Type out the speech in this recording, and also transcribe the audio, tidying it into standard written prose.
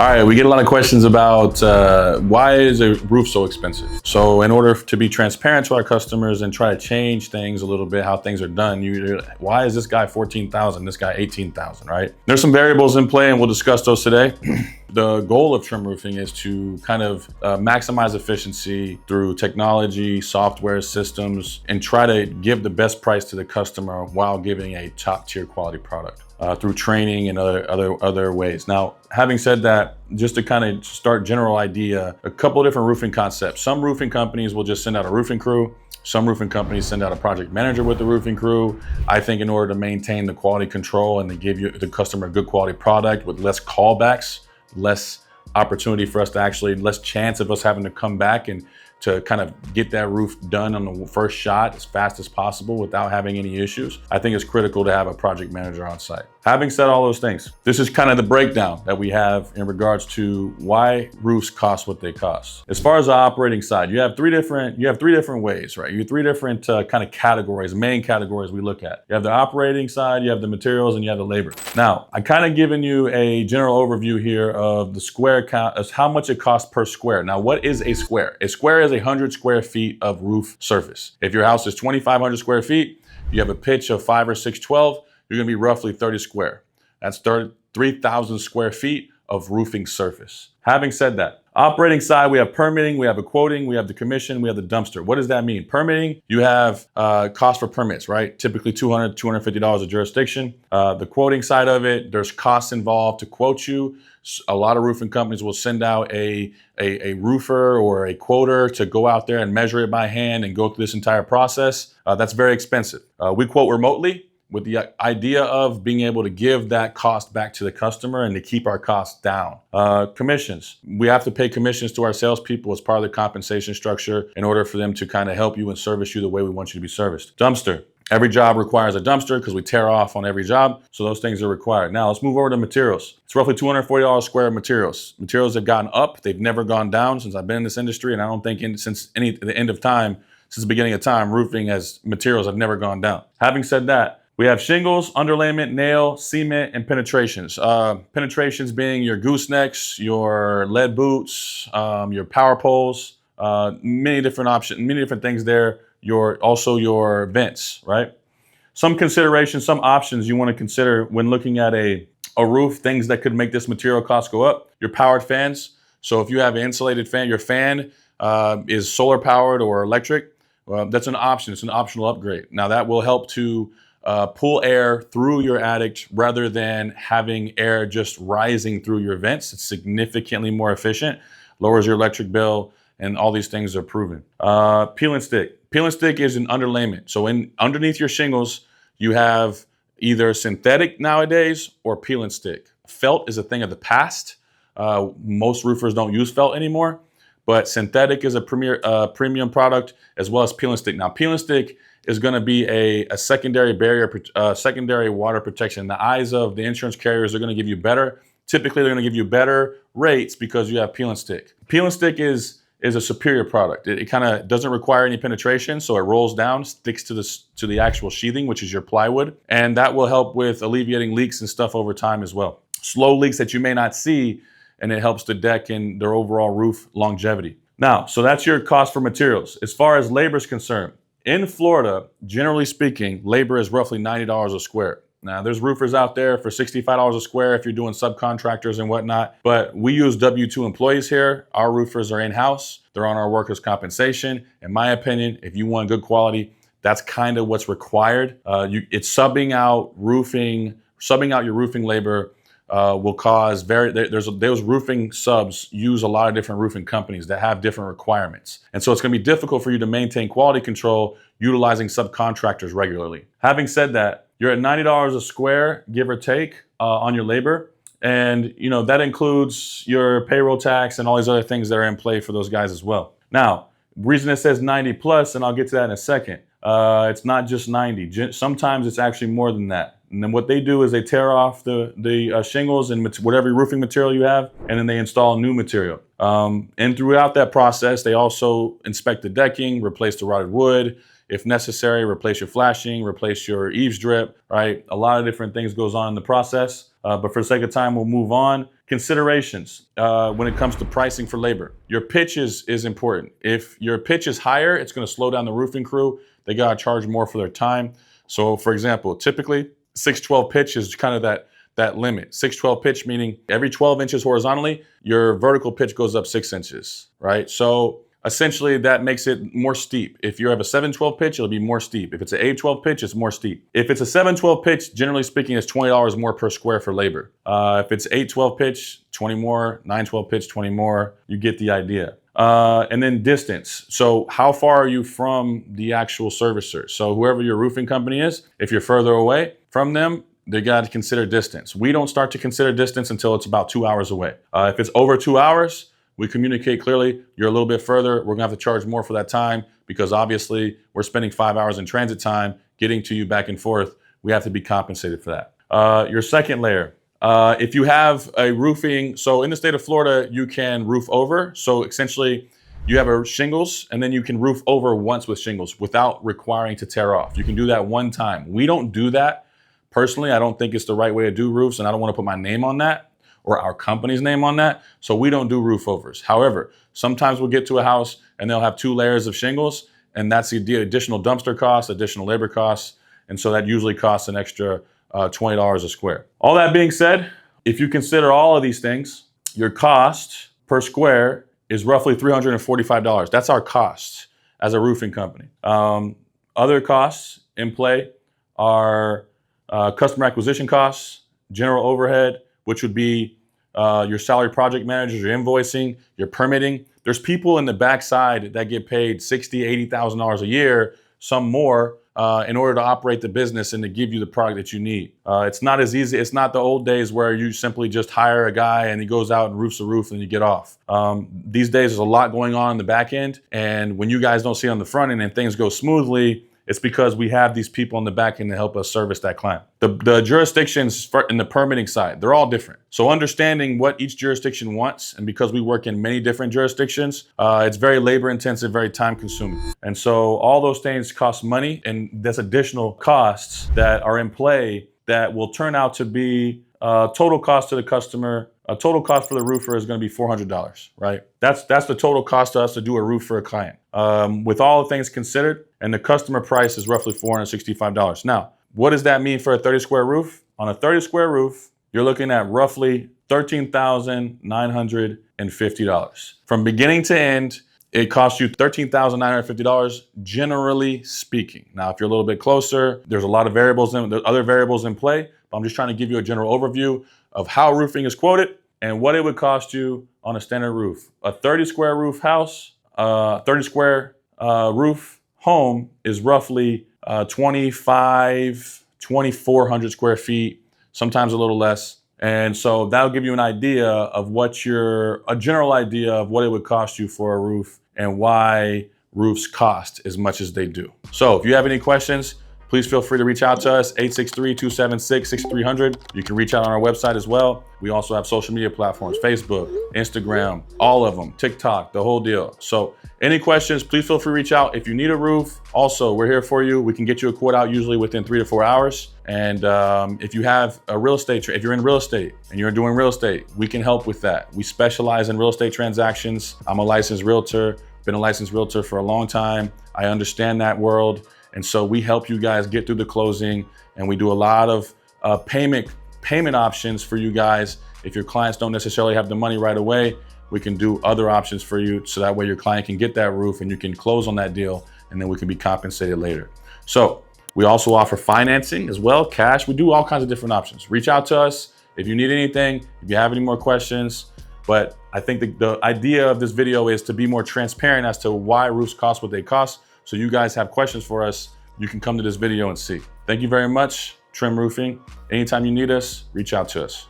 All right, we get a lot of questions about why is a roof so expensive? So in order to be transparent to our customers and try to change things a little bit, how things are done, why is this guy 14,000, this guy 18,000, right? There's some variables in play and we'll discuss those today. The goal of Trimm Roofing is to kind of maximize efficiency through technology, software systems, and try to give the best price to the customer while giving a top tier quality product. Through training and other ways. Now, having said that, just to kind of start general idea, a couple of different roofing concepts. Some roofing companies will just send out a roofing crew. Some roofing companies send out a project manager with the roofing crew. I think in order to maintain the quality control and to give the customer a good quality product with less callbacks, less opportunity for us to actually, less chance of us having to come back and to kind of get that roof done on the first shot as fast as possible without having any issues. I think it's critical to have a project manager on site. Having said all those things, this is kind of the breakdown that we have in regards to why roofs cost what they cost. As far as the operating side, you have three different ways, right? You have three different kind of categories, main categories we look at. You have the operating side, you have the materials, and you have the labor. Now, I kind of given you a general overview here of the square count, as how much it costs per square. Now, what is a square? A square is 100 square feet of roof surface. If your house is 2,500 square feet, you have a pitch of 5 or 612, you're gonna be roughly 30 square. That's 3,000 square feet of roofing surface. Having said that, operating side, we have permitting, we have the quoting, we have the commission, we have the dumpster. What does that mean? Permitting, you have cost for permits, right? Typically $200, $250 a jurisdiction. The quoting side of it, there's costs involved to quote you. A lot of roofing companies will send out a roofer or a quoter to go out there and measure it by hand and go through this entire process. That's very expensive. We quote remotely, with the idea of being able to give that cost back to the customer and to keep our costs down. Commissions. We have to pay commissions to our salespeople as part of the compensation structure in order for them to kind of help you and service you the way we want you to be serviced. Dumpster. Every job requires a dumpster because we tear off on every job. So those things are required. Now let's move over to materials. It's roughly $240 square of materials. Materials have gone up. They've never gone down since I've been in this industry. And I don't think since the end of time, since the beginning of time, materials have never gone down. Having said that, we have shingles, underlayment, nail, cement, and penetrations. Penetrations being your goosenecks, your lead boots, your power poles, many different options, many different things there. Also your vents, right? Some considerations, some options you want to consider when looking at a roof, things that could make this material cost go up. Your powered fans. So if you have an insulated fan, your fan is solar powered or electric, that's an option. It's an optional upgrade. Now that will help to pull air through your attic rather than having air just rising through your vents. It's significantly more efficient, lowers your electric bill, and all these things are proven. Peel and stick. Peel and stick is an underlayment. So underneath your shingles, you have either synthetic nowadays or peel and stick. Felt is a thing of the past. Most roofers don't use felt anymore, but synthetic is a premium product as well as peel and stick. Now, peel and stick is going to be a secondary barrier, secondary water protection. In the eyes of the insurance carriers, they're going to give you better. Typically, they're going to give you better rates because you have peel and stick. Peel and stick is a superior product. It kind of doesn't require any penetration, so it rolls down, sticks to the actual sheathing, which is your plywood, and that will help with alleviating leaks and stuff over time as well. Slow leaks that you may not see, and it helps the deck and their overall roof longevity. Now, so that's your cost for materials. As far as labor is concerned, in Florida, generally speaking, labor is roughly $90 a square. Now, there's roofers out there for $65 a square if you're doing subcontractors and whatnot, but we use W-2 employees here. Our roofers are in-house. They're on our workers' compensation. In my opinion, if you want good quality, that's kind of what's required. It's subbing out your roofing labor will cause those roofing subs use a lot of different roofing companies that have different requirements. And so it's going to be difficult for you to maintain quality control utilizing subcontractors regularly. Having said that, you're at $90 a square, give or take, on your labor. And that includes your payroll tax and all these other things that are in play for those guys as well. Now, the reason it says 90 plus, and I'll get to that in a second, it's not just 90. Sometimes it's actually more than that. And then what they do is they tear off the shingles and whatever roofing material you have, and then they install new material. And throughout that process, they also inspect the decking, replace the rotted wood, If necessary, replace your flashing, replace your eaves drip, right? A lot of different things goes on in the process. But for the sake of time, we'll move on. Considerations when it comes to pricing for labor. Your pitch is important. If your pitch is higher, it's going to slow down the roofing crew. They got to charge more for their time. So for example, typically 612 pitch is kind of that limit. 612 pitch meaning every 12 inches horizontally, your vertical pitch goes up 6 inches, right? So essentially that makes it more steep. If you have a 712 pitch, it'll be more steep. If it's an 812 pitch, it's more steep. If it's a 712 pitch, generally speaking, it's $20 more per square for labor. If it's 812 pitch, 20 more, 912 pitch, 20 more, you get the idea. And then distance. So how far are you from the actual servicer? So whoever your roofing company is, if you're further away from them, they got to consider distance. We don't start to consider distance until it's about 2 hours away. If it's over 2 hours, we communicate clearly, you're a little bit further, we're gonna have to charge more for that time because obviously we're spending 5 hours in transit time getting to you back and forth. We have to be compensated for that. Your second layer, if you have a roofing, so in the state of Florida, you can roof over. So essentially you have a shingles and then you can roof over once with shingles without requiring to tear off. You can do that one time. We don't do that. Personally, I don't think it's the right way to do roofs and I don't wanna put my name on that or our company's name on that. So we don't do roof overs. However, sometimes we'll get to a house and they'll have 2 layers of shingles and that's the additional dumpster costs, additional labor costs. And so that usually costs an extra $20 a square. All that being said, if you consider all of these things, your cost per square is roughly $345. That's our cost as a roofing company. Other costs in play are customer acquisition costs, general overhead, which would be your salary project managers, your invoicing, your permitting. There's people in the backside that get paid $60,000, $80,000 a year, some more, in order to operate the business and to give you the product that you need. It's not as easy. It's not the old days where you simply just hire a guy and he goes out and roofs a roof and you get off. These days there's a lot going on in the back end. And when you guys don't see it on the front end and things go smoothly, it's because we have these people on the back end to help us service that client. The jurisdictions in the permitting side, they're all different. So understanding what each jurisdiction wants, and because we work in many different jurisdictions, it's very labor intensive, very time consuming. And so all those things cost money, and there's additional costs that are in play that will turn out to be total cost to the customer. A total cost for the roofer is going to be $400, right? That's the total cost to us to do a roof for a client. With all the things considered, and the customer price is roughly $465. Now, what does that mean for a 30 square roof? On a 30 square roof, you're looking at roughly $13,950. From beginning to end, it costs you $13,950, generally speaking. Now, if you're a little bit closer, there's a lot of variables, there's other variables in play, but I'm just trying to give you a general overview of how roofing is quoted and what it would cost you on a standard roof. A 30 square roof house, 30 square roof home is roughly 2,400 square feet, sometimes a little less. And so that'll give you an idea of a general idea of what it would cost you for a roof and why roofs cost as much as they do. So if you have any questions, please feel free to reach out to us, 863-276-6300. You can reach out on our website as well. We also have social media platforms, Facebook, Instagram, all of them, TikTok, the whole deal. So any questions, please feel free to reach out. If you need a roof, also, we're here for you. We can get you a quote out usually within 3 to 4 hours. And if you have a real estate, if you're in real estate and you're doing real estate, we can help with that. We specialize in real estate transactions. I'm a licensed realtor, been a licensed realtor for a long time. I understand that world. And so we help you guys get through the closing, and we do a lot of payment options for you guys. If your clients don't necessarily have the money right away, we can do other options for you so that way your client can get that roof and you can close on that deal, and then we can be compensated later. So we also offer financing as well, cash. We do all kinds of different options. Reach out to us if you need anything, if you have any more questions. But I think the idea of this video is to be more transparent as to why roofs cost what they cost. So you guys have questions for us, you can come to this video and see. Thank you very much, Trimm Roofing. Anytime you need us, reach out to us.